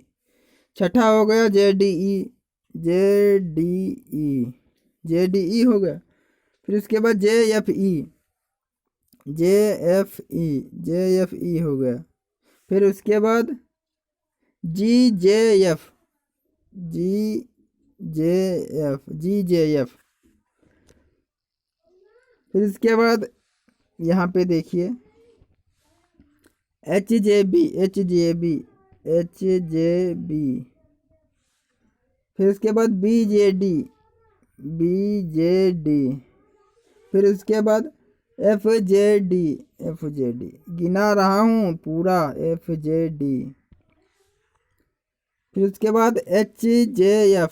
छठा हो गया J D E हो गया। फिर उसके बाद J F E हो गया। फिर उसके बाद G J F। फिर इसके बाद यहाँ पे देखिए H J B। फिर उसके बाद B J D। फिर उसके बाद F J D। गिना रहा हूँ पूरा, F J D। फिर उसके बाद H J F।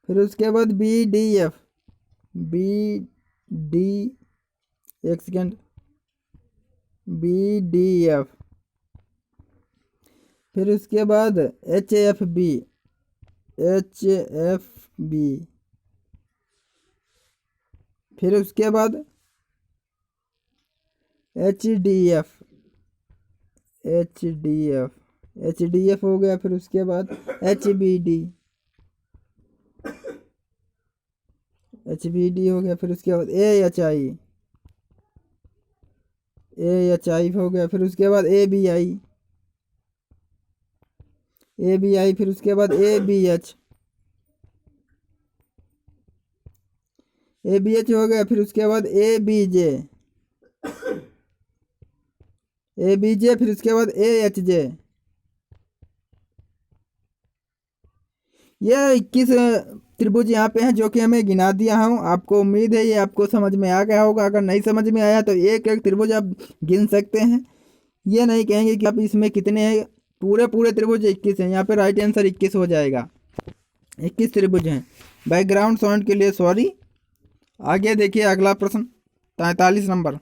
फिर उसके बाद B D F। डी, एक सेकेंड, बी डी एफ, फिर उसके बाद H F B, H F B, फिर उसके बाद H D F, H D F, H D F हो गया। फिर उसके बाद H B D, H B D हो गया। फिर उसके बाद A H I, A H I हो गया। फिर उसके बाद A B I, A B I, फिर उसके बाद A B H, A B H हो गया। फिर उसके बाद A B J, A B J, फिर उसके बाद ए एच जे। ये 21 त्रिभुज यहाँ पे हैं जो कि हमें गिना दिया हूँ। आपको उम्मीद है ये आपको समझ में आ गया होगा। अगर नहीं समझ में आया तो एक एक त्रिभुज आप गिन सकते हैं, ये नहीं कहेंगे कि आप इसमें कितने हैं। पूरे पूरे त्रिभुज 21 हैं। यहाँ पे राइट आंसर 21 हो जाएगा। 21 त्रिभुज हैं। बैकग्राउंड साउंड के लिए सॉरी। आगे देखिए अगला प्रश्न 43 नंबर।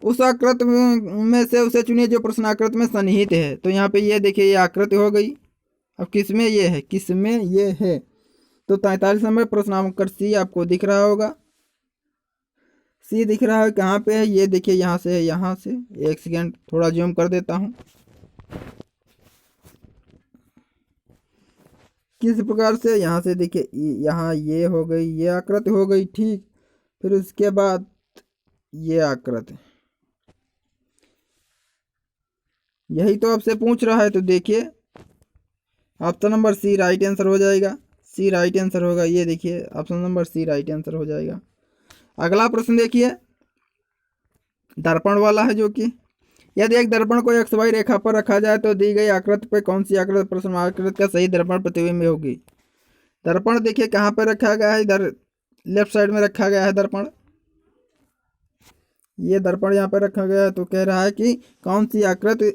उस आकृति में से उसे चुनिए जो प्रश्न आकृति में सन्निहित है। तो यहाँ पे ये देखिए ये आकृति हो गई। अब किसमें ये है, किसमें ये है। तो 43 नंबर प्रश्न नंबर सी आपको दिख रहा होगा। सी दिख रहा है कहाँ पे है, ये देखिए यहाँ से है, यहाँ से। एक सेकेंड थोड़ा जूम कर देता हूँ। किस प्रकार से, यहाँ से देखिए यहाँ ये हो गई, ये आकृति हो गई, ठीक। फिर उसके बाद ये आकृति, यही तो आपसे पूछ रहा है। तो देखिए option number C right answer हो जाएगा। सी राइट आंसर होगा। ये देखिए option number C right answer हो जाएगा। अगला प्रश्न देखिए दर्पण वाला है, जो कि यदि एक दर्पण को एक्स वाई रेखा पर रखा जाए तो दी गई आकृति पर कौन सी आकृति प्रश्न आकृति का सही दर्पण प्रतिबिंब होगी। दर्पण देखिए कहाँ पर रखा गया है, इधर लेफ्ट साइड में रखा गया है दर्पण। ये दर्पण यहाँ पर रखा गया है। तो कह रहा है कि कौन सी आकृति,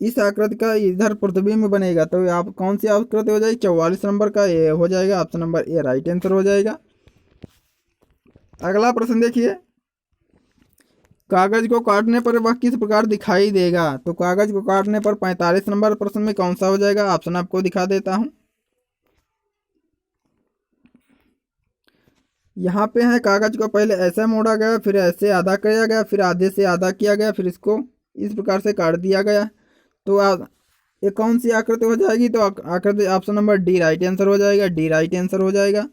इस आकृति का इधर प्रतिबिंब बनेगा। तो आप कौन सी आकृति हो जाएगी, 44 नंबर का ए हो जाएगा। Option number A right answer हो जाएगा। अगला प्रश्न देखिए कागज को काटने पर वह किस प्रकार दिखाई देगा। तो कागज को काटने पर 45 नंबर प्रश्न में कौन सा हो जाएगा। ऑप्शन आपको दिखा देता हूं। यहाँ पे है कागज को पहले ऐसे मोड़ा गया, फिर ऐसे आधा किया गया, फिर आधे से आधा किया गया, फिर इसको इस प्रकार से काट दिया गया। तो ये कौन सी आकृति हो जाएगी। तो आकृति option number D right answer हो जाएगा। डी राइट आंसर हो जाएगा।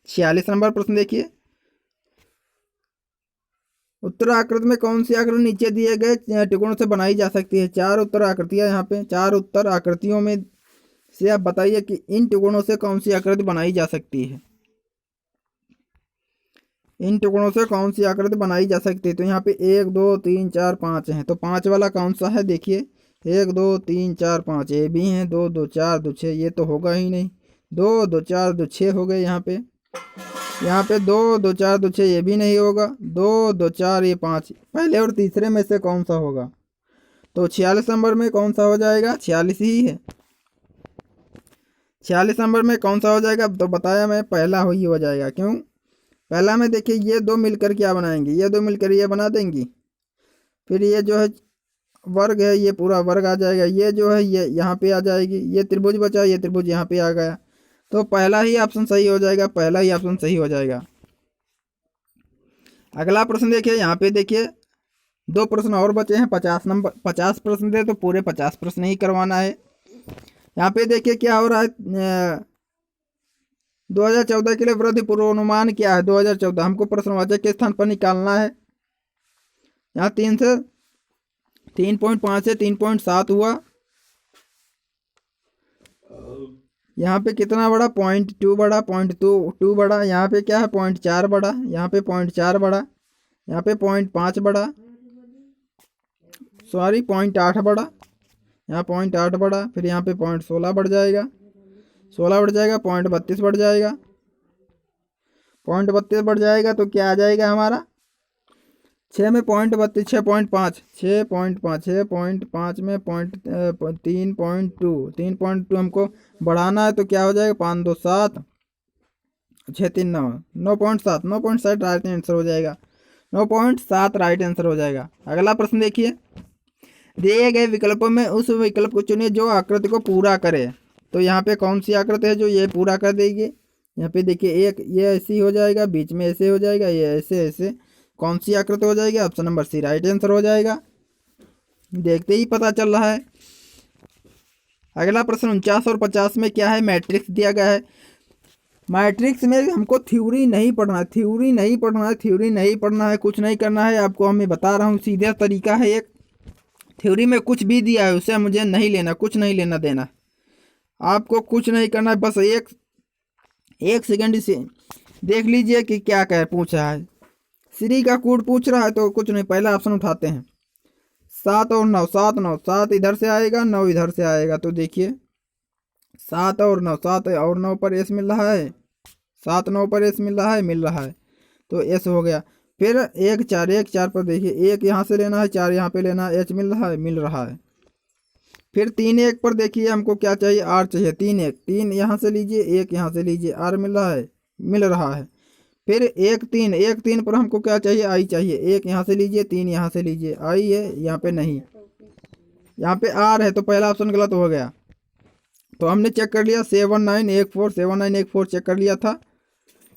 46 नंबर प्रश्न देखिए उत्तर आकृति में कौन सी आकृति नीचे दिए गए त्रिकोणों से बनाई जा सकती है। 4 उत्तर आकृतियां यहाँ पे, 4 उत्तर आकृतियों में से आप बताइए कि इन त्रिकोणों से कौन सी आकृति बनाई जा सकती है। इन त्रिकोणों से कौन सी आकृति बनाई जा सकती है। तो यहाँ पे 1 2 3 4 5 है। तो 5 वाला कौन सा है, देखिए 1 2 3 4 5 ये भी हैं। 2 2 4 2 6 ये तो होगा ही नहीं। 2 2 4 2 6 हो गए यहाँ पे। यहाँ पे 2 2 4 2 6 ये भी नहीं होगा। 2 2 4 ये 5, पहले और तीसरे में से कौन सा होगा। तो 46 नंबर में कौन सा हो जाएगा, 46 ही है। 46 नंबर में कौन सा हो जाएगा। तो बताया मैं पहला ही हो जाएगा। क्यों, पहला में देखिए ये दो मिलकर क्या बनाएंगे, ये दो मिलकर ये बना देंगी। फिर ये जो है वर्ग है, ये पूरा वर्ग आ जाएगा। ये जो है ये यहाँ पे आ जाएगी। ये त्रिभुज बचा, ये त्रिभुज यहाँ पे आ गया। तो पहला ही ऑप्शन सही हो जाएगा। पहला ही ऑप्शन सही हो जाएगा। अगला प्रश्न देखिए यहाँ पे देखिए 2 प्रश्न और बचे हैं। 50 नंबर 50 प्रश्न थे तो पूरे 50 प्रश्न ही करवाना है। यहाँ पे देखिए क्या हो रहा है। 2014 के लिए वृद्धि पूर्वानुमान क्या है। 2014 हमको प्रश्नवाचक के स्थान पर निकालना है। यहाँ 3 से 3.5 से 3.7 हुआ। यहाँ पे कितना बड़ा, 0.2 बड़ा, 0.2 बड़ा। यहाँ पे क्या है 0.4 बड़ा, यहाँ पे 0.4 बड़ा, यहाँ पे 0.5 बड़ा, सॉरी 0.8 बड़ा, यहाँ 0.8 बड़ा। फिर यहाँ पे 0.16 बढ़ जाएगा, 16 बढ़ जाएगा, 0.32 बढ़ जाएगा, 0.32 बढ़ जाएगा। तो क्या आ जाएगा हमारा 6 में 0.32, 6.5, 6.5, 6.5 में 3.2 हमको बढ़ाना है। तो क्या हो जाएगा 5 2 7, 6 3 9 9.7 9.7 राइट आंसर हो जाएगा। 9.7 राइट आंसर हो जाएगा। अगला प्रश्न देखिए, दिए गए विकल्पों में उस विकल्प को चुनिए जो आकृति को पूरा करे। तो यहाँ पे कौन सी आकृति है जो ये पूरा कर देगी? यहाँ पे देखिए, एक ये ऐसी हो जाएगा, बीच में ऐसे हो जाएगा, ये ऐसे ऐसे, कौन सी आकृति हो जाएगी? Option number C right answer हो जाएगा। देखते ही पता चल रहा है। अगला प्रश्न 49 और 50 में क्या है? मैट्रिक्स दिया गया है। मैट्रिक्स में हमको थ्योरी नहीं पढ़ना है, थ्योरी नहीं पढ़ना है, थ्योरी नहीं पढ़ना है, कुछ नहीं करना है आपको। मैं बता रहा हूँ, सीधा तरीका है एक। थ्योरी में कुछ भी दिया है उसे मुझे नहीं लेना, कुछ नहीं लेना देना, आपको कुछ नहीं करना है। बस एक सेकंड से देख लीजिए कि क्या कह पूछ रहा है। श्री का कोड पूछ रहा है तो कुछ नहीं, पहला ऑप्शन उठाते हैं। 7 और 9, 7 9, 7 इधर से आएगा, 9 इधर से आएगा। तो देखिए 7 और 9, 7 और 9 पर एस मिल रहा है, 7 9 पर एस मिल रहा है, तो एस हो गया। फिर 1 4 पर देखिए, 1 यहाँ से लेना है, 4 यहाँ पे लेना है, एच मिल रहा है। फिर 3 1 पर देखिए हमको क्या चाहिए? आर चाहिए। 3 1, 3 यहाँ से लीजिए, 1 यहाँ से लीजिए, आर मिल रहा है। फिर 1 3 पर हमको क्या चाहिए? आई चाहिए। 1 यहाँ से लीजिए, 3 यहाँ से लीजिए, आई है यहाँ पे नहीं, यहाँ पे आर है, तो पहला ऑप्शन गलत हो गया। तो हमने चेक कर लिया 7 9 1 4, 7 9 1 4 चेक कर लिया था,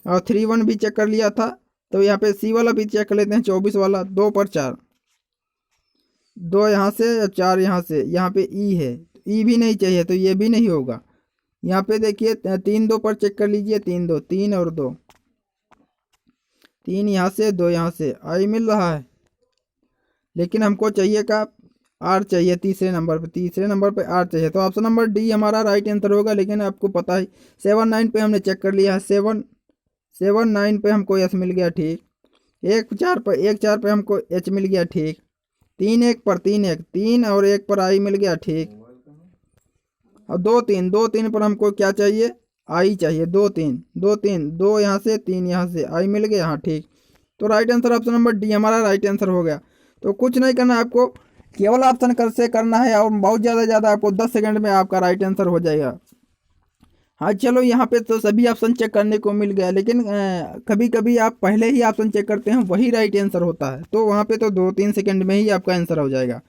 और 3 1 भी चेक कर लिया था। तो यहाँ पे सी वाला भी चेक कर लेते हैं, 24 वाला। 2 पर 4, 2 यहाँ से, 4 यहाँ से, यहाँ पे ई है, ई भी नहीं चाहिए तो ये भी नहीं होगा। यहाँ पे देखिए 3 2 पर चेक कर लीजिए, 3 2, 3 और 2, 3 यहाँ से, 2 यहाँ से, आई मिल रहा है। लेकिन हमको चाहिए का आर चाहिए तीसरे नंबर पे आर चाहिए। तो ऑप्शन नंबर डी हमारा राइट आंसर होगा। लेकिन आपको पता है 7 9 पे हमने चेक कर लिया है, 7 9 पे हमको एस मिल गया, ठीक। 1 4 पे हमको एच मिल गया, ठीक। 3 1 पर 3 और 1 पर आई मिल गया, ठीक। और 2 3 पर हमको क्या चाहिए? आई चाहिए। 2 3 2 यहाँ से, 3 यहाँ से, आई मिल गया, हाँ ठीक। तो right answer option number D हमारा राइट आंसर हो गया। तो कुछ नहीं करना है आपको, केवल ऑप्शन कर से करना है, और बहुत ज़्यादा आपको 10 सेकंड में आपका राइट आंसर हो जाएगा। हाँ चलो, यहाँ पे तो सभी ऑप्शन चेक करने को मिल गया, लेकिन कभी कभी आप पहले ही ऑप्शन चेक करते हैं, वही राइट आंसर होता है, तो वहाँ पे तो 2-3 सेकंड में ही आपका आंसर हो जाएगा।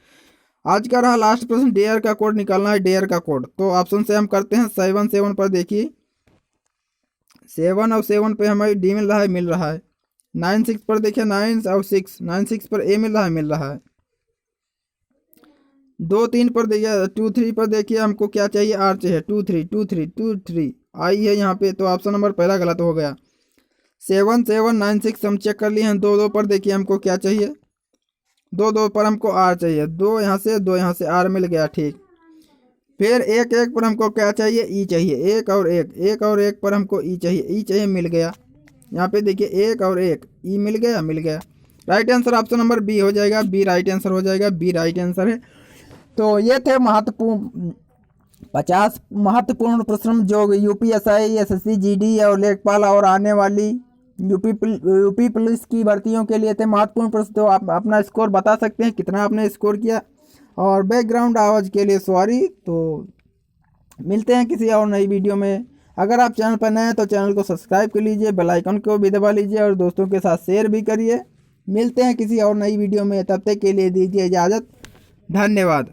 आज का रहा लास्ट प्रश्न, डेयर का कोड निकालना है, डेयर का कोड। तो ऑप्शन से हम करते हैं 7 पर देखिए, 7 और 7 पे हमें डी मिल रहा है। 9 6 पर देखिए, 9 और 6 पर ए मिल रहा है। 2 3 पर देखिए, 2 3 पर देखिए हमको क्या चाहिए? आर चाहिए। 2 3 आई है यहाँ पे, तो ऑप्शन नंबर पहला गलत हो गया। 7 7 9 6 हम चेक कर लिए हैं। 2 2 पर देखिए हमको क्या चाहिए? 2 2 पर हमको आर चाहिए। 2 यहाँ से, 2 यहाँ से, आर मिल गया, ठीक। फिर 1 1 पर हमको क्या चाहिए? ई चाहिए। 1 और 1 पर हमको ई चाहिए, मिल गया। यहाँ पे देखिए 1 और 1, ई मिल गया। Right answer option number B हो जाएगा, बी राइट आंसर हो जाएगा, बी राइट आंसर है। तो ये थे 50 महत्वपूर्ण प्रश्न जो यूपीएसआई, एसएससी, जीडी और लेखपाल और आने वाली यूपी पुलिस की भर्तियों के लिए थे महत्वपूर्ण प्रश्न। तो आप अपना स्कोर बता सकते हैं कितना आपने स्कोर किया। और बैकग्राउंड आवाज़ के लिए सॉरी। तो मिलते हैं किसी और नई वीडियो में। अगर आप चैनल पर नए हैं तो चैनल को सब्सक्राइब कर लीजिए, बेल आइकन को भी दबा लीजिए और दोस्तों के साथ शेयर भी करिए। मिलते हैं किसी और नई वीडियो में, तब तक के लिए दीजिए इजाज़त। धन्यवाद।